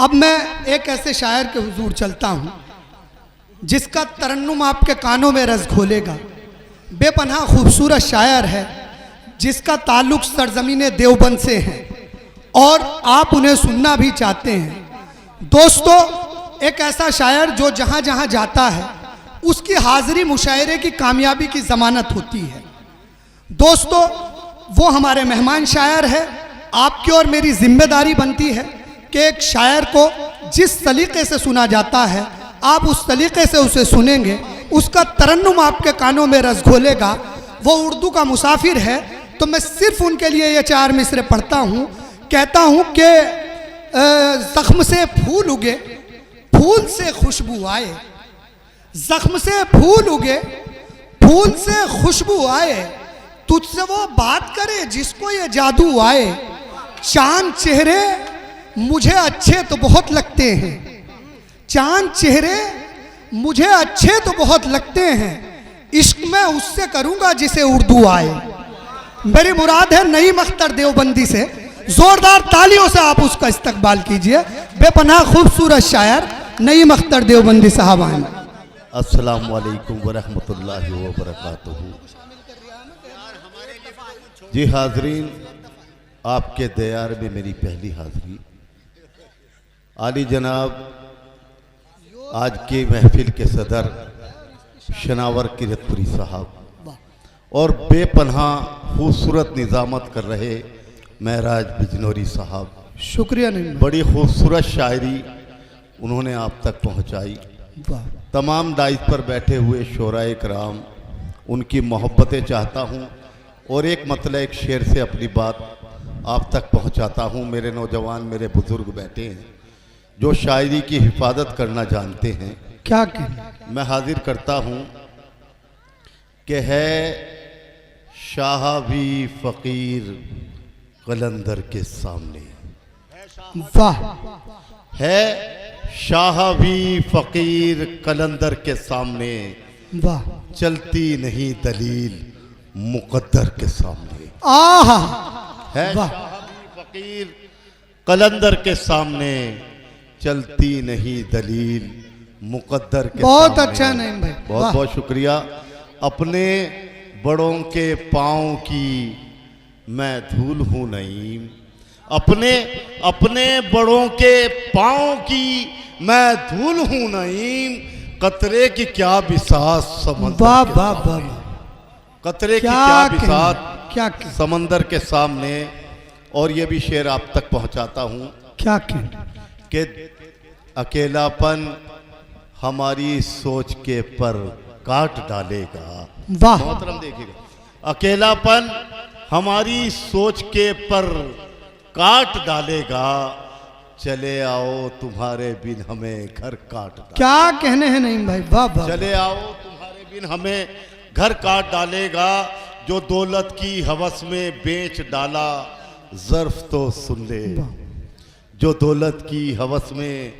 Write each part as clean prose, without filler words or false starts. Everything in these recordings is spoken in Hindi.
अब मैं एक ऐसे शायर के हुजूर चलता हूँ जिसका तरन्नुम आपके कानों में रस घोलेगा। बेपनाह खूबसूरत शायर है जिसका ताल्लुक़ सरज़मीन देवबंद से है और आप उन्हें सुनना भी चाहते हैं। दोस्तों, एक ऐसा शायर जो जहाँ जहाँ जाता है उसकी हाज़िरी मुशायरे की कामयाबी की ज़मानत होती है। दोस्तों, वो हमारे मेहमान शायर है। आपकी और मेरी जिम्मेदारी बनती है कि एक शायर को जिस तरीक़े से सुना जाता है आप उस तरीक़े से उसे सुनेंगे, उसका तरन्नुम आपके कानों में रस घोलेगा। वो उर्दू का मुसाफिर है तो मैं सिर्फ उनके लिए ये 4 मिसरे पढ़ता हूँ। कहता हूँ कि ज़ख्म से फूल उगे, फूल से खुशबू आए, ज़ख्म से फूल उगे, फूल से खुशबू आए, तुझसे वो बात करे जिसको ये जादू आए। चांद चेहरे मुझे अच्छे तो बहुत लगते हैं, चांद चेहरे मुझे अच्छे तो बहुत लगते हैं, इश्क मैं उससे करूंगा जिसे उर्दू आए। मेरी मुराद है नईम अख्तर देवबंदी से। जोरदार तालियों से आप उसका इस्तकबाल कीजिए। बेपनाह खूबसूरत शायर नईम अख्तर देवबंदी साहब आए। अस्सलामु अलैकुम वरहमतुल्लाहि वबरकातुहू। जी हाजरीन, आपके दयार में मेरी पहली हाज़िरी। आली जनाब आज की महफिल के सदर शनावर किरतपुरी साहब और बेपनाह खूबसूरत निज़ामत कर रहे महराज बिजनौरी साहब, शुक्रिया। नहीं, बड़ी खूबसूरत शायरी उन्होंने आप तक पहुंचाई। तमाम दाइज पर बैठे हुए शोराए कराम, उनकी मोहब्बतें चाहता हूं और एक मतलब एक शेर से अपनी बात आप तक पहुंचाता हूं। मेरे नौजवान, मेरे बुजुर्ग बैठे हैं जो शायरी की हिफाजत करना जानते हैं। क्या कहें? मैं हाजिर करता हूं कि है शाह भी फ़कीर कलंदर के सामने। वाह! है शाह भी फ़कीर कलंदर के सामने, वाह! चलती नहीं दलील मुकद्दर के सामने। आहा! है वाह! शाह भी फ़कीर कलंदर के सामने, चलती नहीं दलील मुकद्दर के बहुत सामने। अच्छा नईम भाई, बहुत बहुत शुक्रिया। अपने बड़ों के पाँव की मैं धूल हूँ नईम, अपने बड़ों के पाँव की मैं धूल हूँ नईम, कतरे की क्या बिसात समंदर। वाह वाह वाह! कतरे की क्या बिसात क्या समंदर के सामने। और ये भी शेर आप तक पहुंचाता हूं क्या कहें? कि अकेलापन हमारी सोच के पर काट डालेगा। वाह! मोहतरम देखिएगा, अकेलापन हमारी सोच के पर काट डालेगा, चले आओ तुम्हारे बिन हमें घर काट डालेगा। क्या कहने हैं नईम भाई, वाह वाह! चले आओ तुम्हारे बिन हमें घर काट डालेगा, जो दौलत की हवस में बेच डाला ज़र्फ तो सुन ले, जो दौलत की हवस में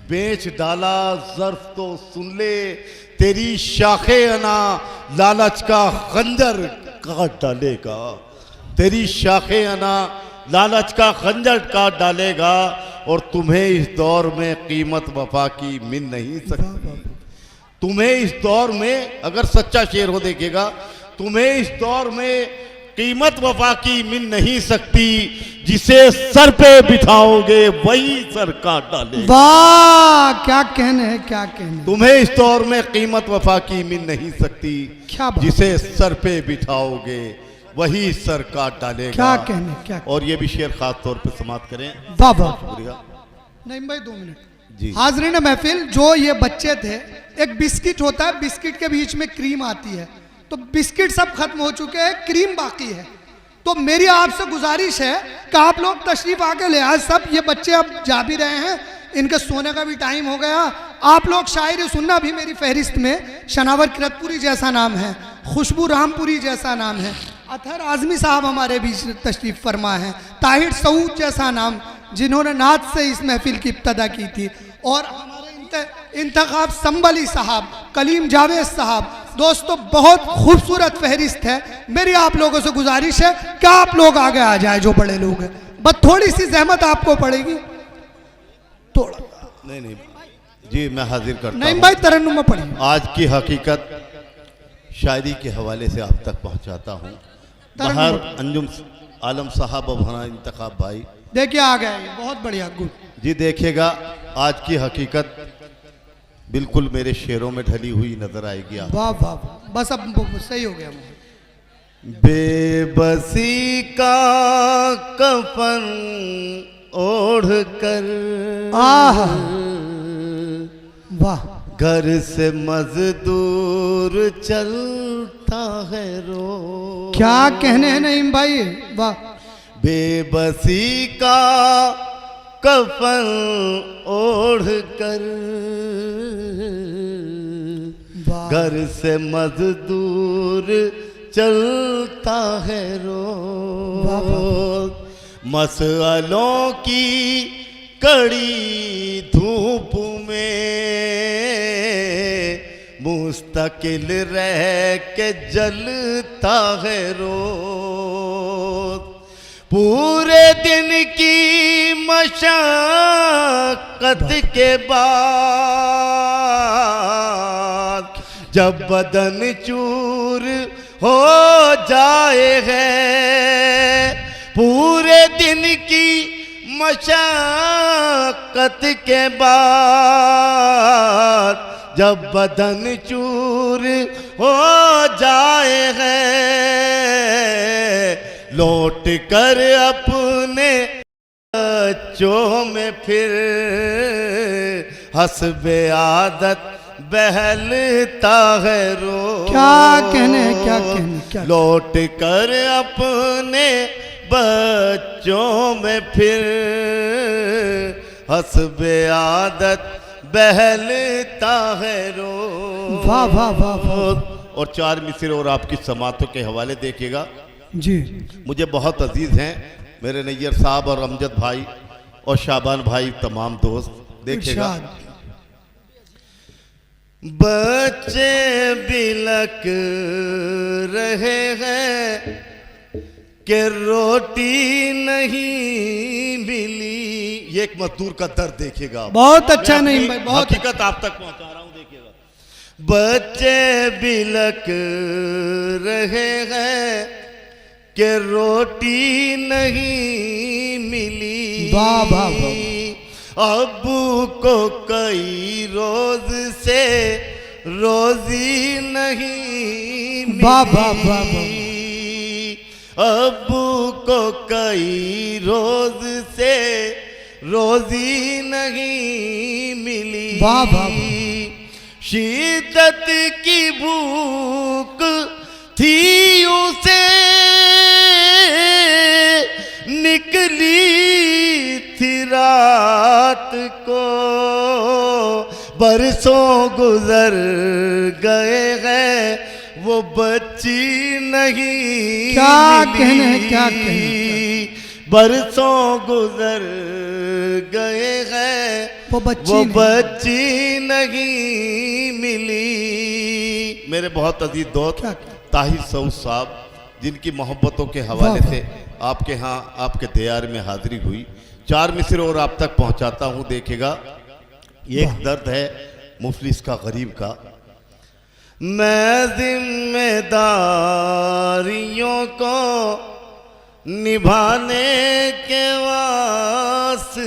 बेच डाला ज़र्फ तो सुन ले, तेरी शाखे अना लालच का खंजर काट डालेगा, तेरी शाखे अना लालच का खंजर काट डालेगा, और तुम्हें इस दौर में कीमत वफा की मिल नहीं सकती। तुम्हें इस दौर में, अगर सच्चा शेर हो देखिएगा, तुम्हें इस दौर में कीमत वफा की मिल नहीं सकती, जिसे सर पे बिठाओगे वही सर काट डालेगा। वाह! क्या कहने हैं, क्या कहने? तुम्हें इस दौर में कीमत वफा की मिल नहीं सकती, क्या बात? जिसे सर पे बिठाओगे वही सर काट डालेगा। क्या कहने, क्या? और ये भी शेर खास तौर पे समाप्त करें। वाह वाह! शुक्रिया। नईम भाई 2 मिनट। जी हाजरीन महफिल, जो ये बच्चे थे, एक बिस्किट होता है, बिस्किट के बीच में क्रीम आती है, तो बिस्किट सब खत्म हो चुके हैं, क्रीम बाकी है। तो मेरी आपसे गुजारिश है कि आप लोग तशरीफ आके ले आए। सब ये बच्चे अब जा भी रहे हैं, इनके सोने का भी टाइम हो गया। आप लोग शायरी सुनना भी मेरी फहरिस्त में शनावर किरतपुरी जैसा नाम है, खुशबू रामपुरी जैसा नाम है, अतहर आजमी साहब हमारे बीच तशरीफ फरमा है, ताहिर सऊद जैसा नाम जिन्होंने नात से इस महफिल की इब्तदा की थी, और हमारे इंतखाब संबली साहब, कलीम जावेद साहब। दोस्तों, बहुत खूबसूरत फहरिस्त है। मेरी आप लोगों से गुजारिश है कि आप लोग आगे आ जाए, जो बड़े लोग हैं, बस थोड़ी सी जहमत आपको पड़ेगी। थोड़ा नहीं नहीं जी, मैं हाजिर करता नहीं हूँ। भाई तरन्नुम पढ़िए। आज की हकीकत शायरी के हवाले से आप तक पहुंचाता हूँ। बाहर अंजुम आलम साहब और भना इंतखाब भाई, देखिए आ गया ये, बहुत बढ़िया, गुड। जी देखिएगा, आज की हकीकत बिल्कुल मेरे शेरों में ढली हुई नजर आएगी आप। वाह वाह वाह, बस अब सही हो गया। बेबसी का कफन ओढ़ कर आह वाह, घर से मजदूर चलता है रो। क्या कहने हैं नईम भाई, वाह। बेबसी का कफन ओढ़ कर वाह घर से मजदूर चलता है रो। वाह, मसलों की कड़ी धूप में मुस्तकिल रह के जलता है रोज। पूरे दिन की मशक्कत के बाद जब बदन चूर हो जाए है, पूरे दिन की मशक्कत के बाद जब बदन चूर हो जाए है, लौट कर अपने बच्चों में फिर हस्बे आदत बहलता है रो। क्या कहने हैं, क्या कहने, क्या लौट कर अपने बच्चों में फिर हस्बे आदत बहलता है रो। वाह वाह वाह वाह। और चार मिसरे और आपकी समातों के हवाले देखिएगा। जी मुझे बहुत अजीज हैं मेरे नैयर साहब और अमजद भाई और शाबान भाई, तमाम दोस्त। देखिएगा, इरशाद। बच्चे बिलक रहे हैं कि रोटी नहीं मिली। ये एक मजदूर का दर्द देखिएगा आप। बहुत अच्छा मैं नहीं अपनी भाई, बहुत हकीकत आप तक पहुंचा रहा हूं, देखिएगा। बच्चे बिलक रहे हैं कि रोटी नहीं मिली। वाह वाह वाह। अब्बू को कई रोज से रोजी नहीं मिली। वाह वाह वाह वाह। अब्बू को कई रोज से रोजी नहीं मिली। वाह वाह वाह। शिद्दत की भूख थी उसे निकली थी रात को, बरसों गुजर गए हैं वो बच्ची नहीं क्या मिली। कहने हैं, क्या कहने हैं, बरसों गुजर गए हैं वो वो बच्ची बच्ची नहीं मिली। मेरे बहुत अजीज दोस्त क्या? ताहिर सऊद साहब, जिनकी मोहब्बतों के हवाले वाह, से आपके यहाँ आपके दयार में हाजिरी हुई, चार मिसरे और आप तक पहुँचाता हूँ। देखिएगा, ये एक दर्द है मुफलिस का, गरीब का। मैं जिम्मेदारियों को निभाने के वास्ते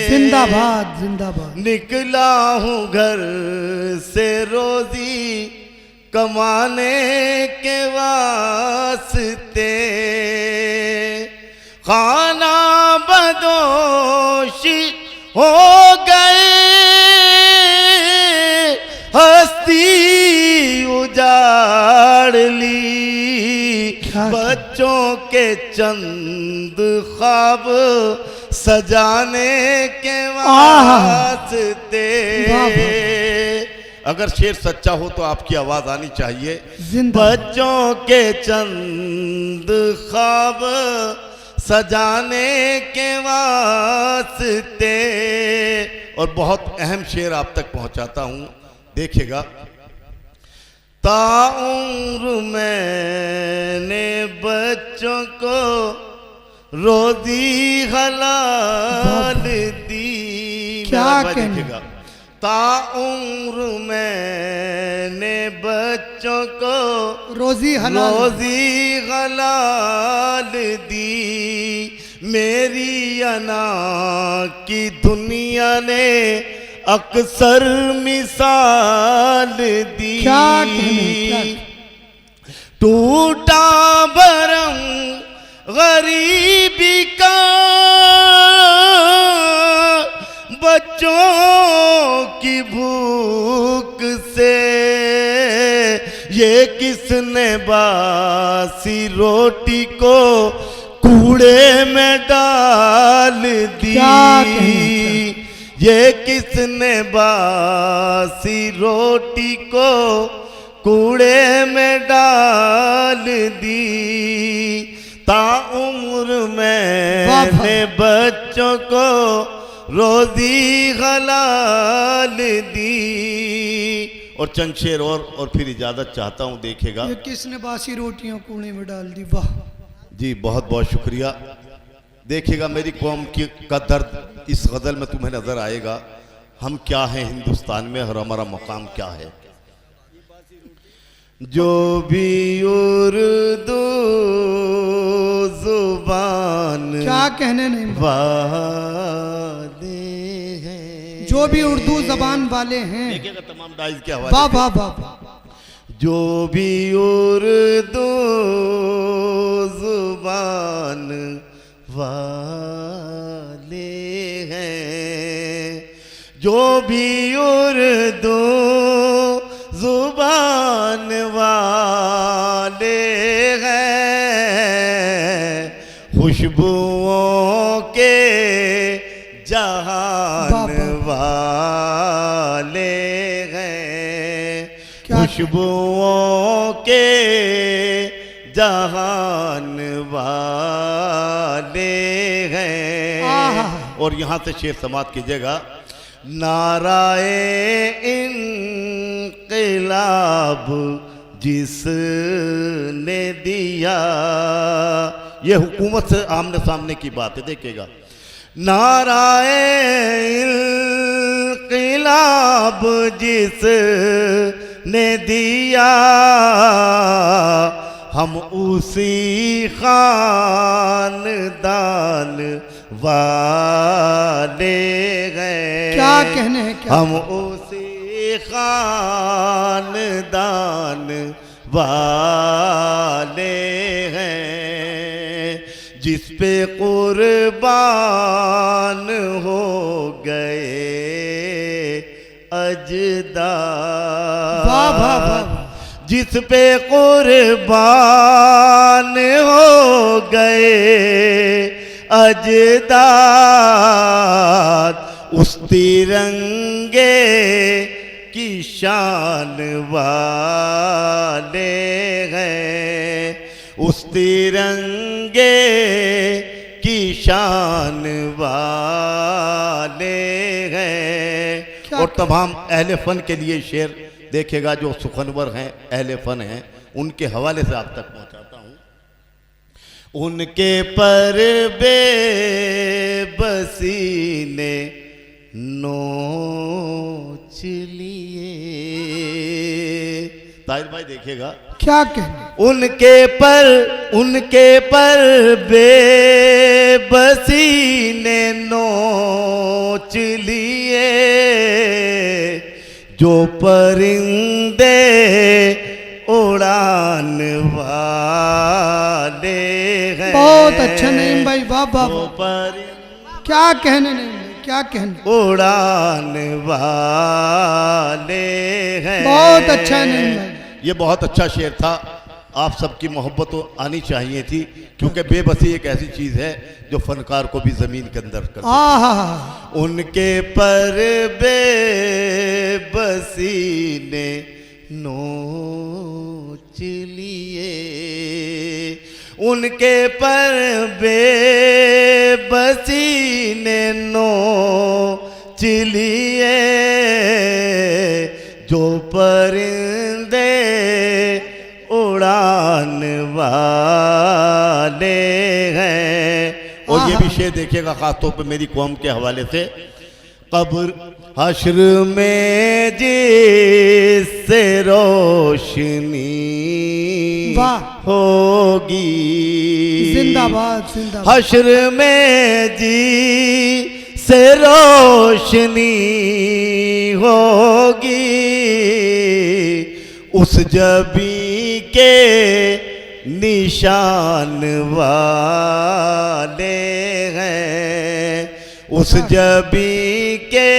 जिंदाबाद जिंदाबाद। निकला हूँ घर से रोजी कमाने के वास्ते। खाना बदोशी हो गए, हस्ती उजाड़ ली, बच्चों के चंद ख्वाब सजाने के वास्ते। अगर शेर सच्चा हो तो आपकी आवाज आनी चाहिए। बच्चों के चंद ख्वाब सजाने के वास्ते। और बहुत अहम शेर आप तक पहुंचाता हूं, देखिएगा। ताउम्र मैंने बच्चों को रोजी हलाल दी। क्या मेरा भाई कहना? देखिएगा, ताउम्र मैंने बच्चों को रोजी हलाल रोजी हलाल दी। मेरी अना की दुनिया ने अक्सर मिसाल दी। क्या कहना? टूटा भरम गरीबी का बच्चों की भूख से, ये किसने बासी रोटी को कूड़े में डाल दी। क्या कहना? ये किसने बासी रोटी को कूड़े में डाल दी। ताउम्र मैंने बच्चों को रोजी हलाल दी। और चंद शेर और फिर इजाजत चाहता हूं, देखेगा। ये किसने बासी रोटियां कूड़े में डाल दी। वाह जी बहुत बहुत शुक्रिया। देखिएगा मेरी कौम का दर्द इस गज़ल में तुम्हें नजर आएगा। हम क्या हैं हिंदुस्तान में और हमारा मकाम क्या है। जो भी उर्दू जुबान क्या कहने नहीं। वाले हैं, जो भी उर्दू जबान वाले हैं। देखिएगा तमाम दाइज के हवाले वाह से। वाह वाह। जो भी उर्दू जुबान वाले हैं, जो भी उर्दू जुबान वाले हैं, खुशबुओं के जहान वाले हैं, खुशबुओं के जहान वाले हैं। और यहाँ से शेर समाप्त कीजिएगा। नाराए इनक़िलाब जिसने दिया, ये हुकूमत से आमने सामने की बात है, देखिएगा। नाराए इनक़िलाब जिसने दिया, हम उसी खानदान वाले हैं। क्या कहने हैं? क्या हम उसी खानदान वाले हैं, जिस पे कुर्बान हो गए अजदाद। वाह वाह वाह। जिस पे कुर्बान हो गए अजदाद, उस तिरंगे की शान वाले हैं, उस तिरंगे की शान वाले हैं। और तमाम अहले फन के लिए शेर देखेगा, जो सुखनवर हैं, अहले फन हैं, उनके हवाले से आप तक पहुंचाता हूं। उनके पर बेबसी ने नोच लिए। ताहिर भाई देखिएगा, क्या कहने। उनके पर बेबसी ने नोच लिए, जो परिंदे उड़ान वाले हैं। बहुत अच्छा नहीं भाई। वाह वाह। परिंदे क्या कहने नहीं, क्या कहने। उड़ान वाले हैं। बहुत अच्छा नहीं भाई। ये बहुत अच्छा शेर था। आप सबकी मोहब्बत तो आनी चाहिए थी, क्योंकि बेबसी एक ऐसी चीज है जो फनकार को भी जमीन के अंदर कर। उनके पर बेबसी ने नोच लिए, उनके पर बेबसी ने नोच लिए, जो परिंदे उड़ान वाले हैं, शेर देखिएगा खासतौर पे मेरी कौम के हवाले से। कब्र हश्र में जिससे रोशनी वाह। होगी, जिंदाबाद जिंदाबाद। हश्र में जी से रोशनी होगी, उस जबी के निशान वाले हैं, उस जबी के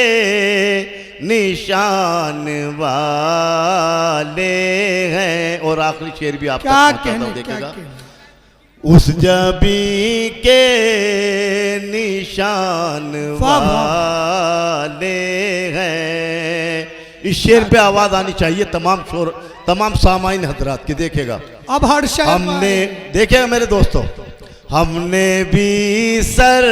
निशान वाले हैं। और आखिरी शेर भी आप क्या तक पहुंचाता कहने हूं, क्या देखिएगा। कहने। उस जबी के निशान वाह, वाह। वाले हैं। इस शेर पे आवाज आनी चाहिए तमाम सामाइन हजरात की। देखेगा अब हर शहर हमने, देखिएगा मेरे दोस्तों, हमने भी सर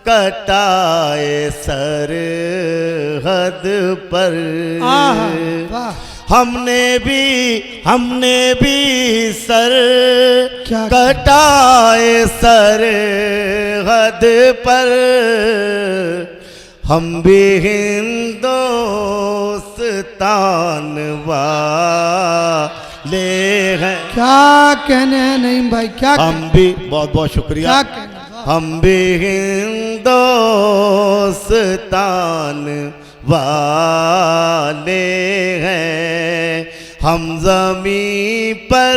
कटाए सरहद पर, वाह। हमने भी सर क्या कटाए सरहद पर, हम भी हिंदुस्तान वाले हैं। क्या कहने हैं नईम भाई, क्या हम भी, बहुत बहुत शुक्रिया, क्या कहने। हम भी हिंदुस्तान वाले हैं। हम ज़मीं पर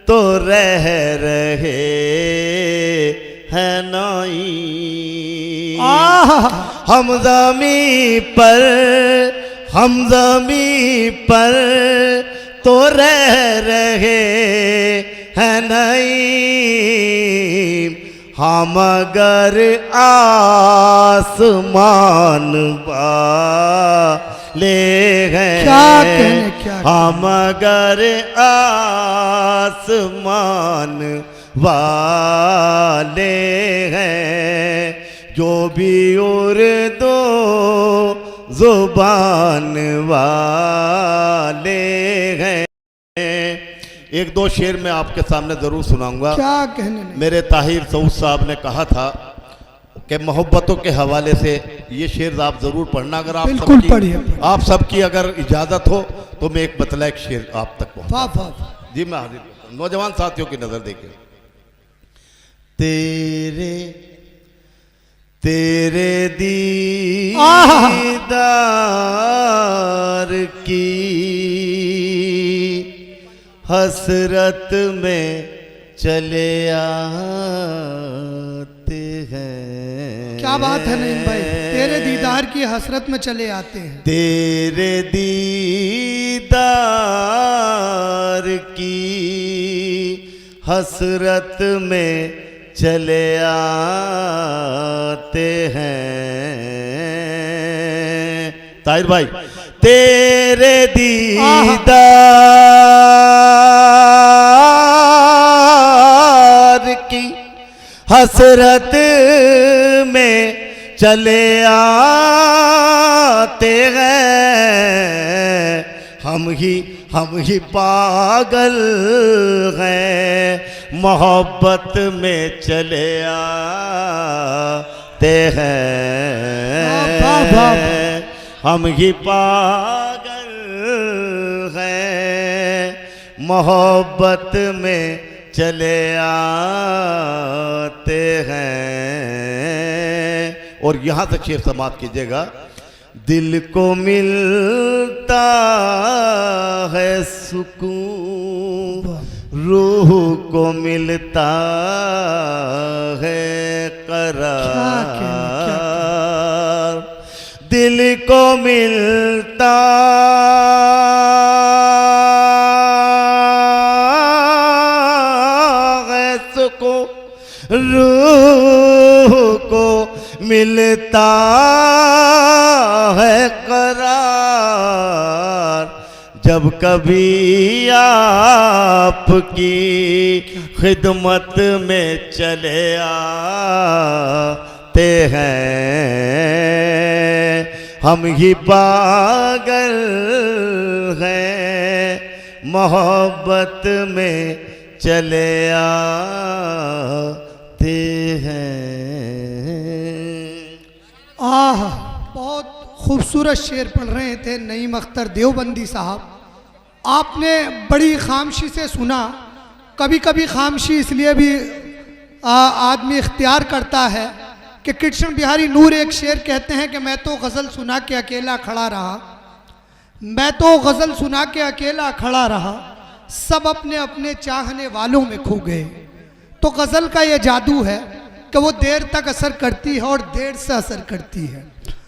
तो रह रहे हैं नाई, हम ज़मीं पर तो रह रहे हैं नहीं, हम अगर आसमान वाले हैं, क्या कहने, क्या हम अगर आसमान वाले हैं, जो भी उर्दू जुबान वाले हैं। एक दो शेर मैं आपके सामने जरूर सुनाऊंगा। क्या कहने नहीं। मेरे ताहिर सऊद साहब ने कहा था कि मोहब्बतों के हवाले से ये शेर आप जरूर पढ़ना। अगर आप बिल्कुल पढ़िए। आप सबकी अगर इजाजत हो तो मैं एक बतला एक शेर आप तक पहुंचा। वाह वाह। जी मैं हाजिर करता हूं। नौजवान साथियों की नजर देखिए। तेरे दीदार की हसरत में चले आते हैं। क्या बात है नईम भाई, तेरे दीदार की हसरत में चले आते हैं। तेरे दीदार की हसरत में चले आते हैं। ताहिर भाई, तेरे दीदार की हसरत में चले आते हैं। हम ही पागल हैं, मोहब्बत में चले आते हैं। हम ही पागल हैं, मोहब्बत में चले आते हैं। और यहाँ से शेर समाप्त कीजिएगा। दिल को मिलता है सुकून, रूह को मिलता है करार, दिल को मिलता है सुकून, रूह को मिलता है करार, जब कभी आपकी खिदमत में चले आते हैं। हम ही पागल हैं, मोहब्बत में चले आते करते हैं। आह, बहुत खूबसूरत शेर पढ़ रहे थे नईम अख्तर देवबंदी साहब। आपने बड़ी खामोशी से सुना। कभी कभी खामोशी इसलिए भी आदमी इख्तियार करता है कि कृष्ण बिहारी नूर एक शेर कहते हैं कि मैं तो गज़ल सुना के अकेला खड़ा रहा, मैं तो गज़ल सुना के अकेला खड़ा रहा, सब अपने अपने चाहने वालों में खो गए। तो गज़ल का ये जादू है कि वो देर तक असर करती है और देर से असर करती है।